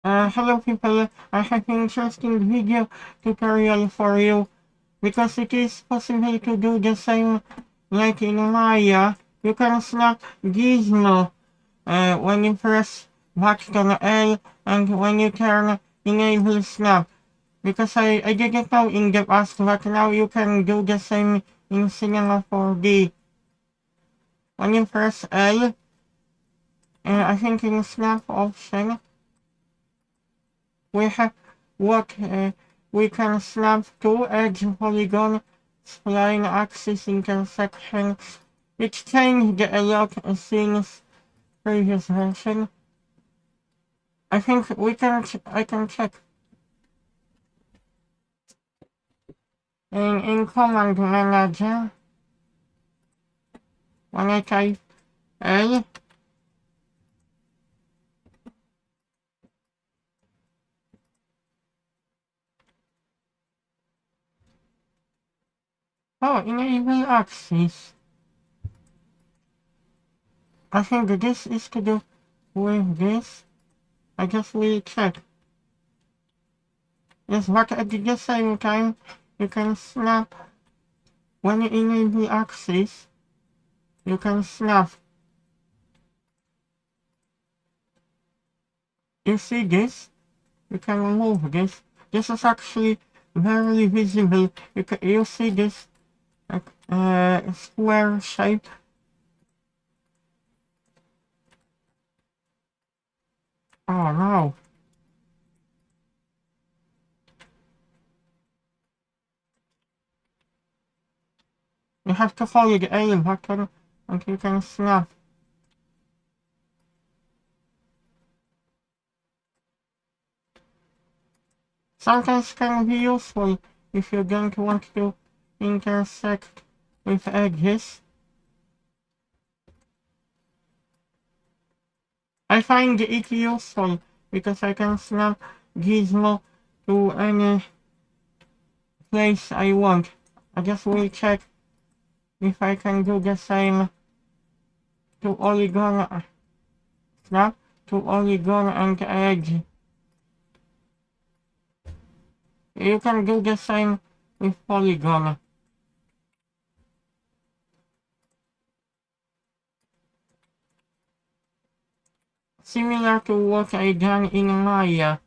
Hello people, I have an interesting video tutorial for you because it is possible to do the same like in Maya. You can snap Gizmo when you press button L and when you turn enable snap. Because I didn't know in the past, but now you can do the same in Cinema 4D. When you press L, I think in snap option, we have what we can snap two edge polygon spline axis intersection. It changed a lot since previous version. I think I can check in command manager when I type L. Oh, enable axis. I think this is to do with this. I just will check. Yes, but at the same time, you can snap when you enable axis. You can snap. You see this? You can remove this. This is actually very visible. You see this square shape? Oh no. You have to hold the A button and you can snap. Sometimes can be useful if you don't want to intersect with edges. I find it useful because I can snap Gizmo to any place I want. I just will check if I can do the same to polygon snap to polygon and edge. You can do the same with polygon. Similar to what I done in Maya.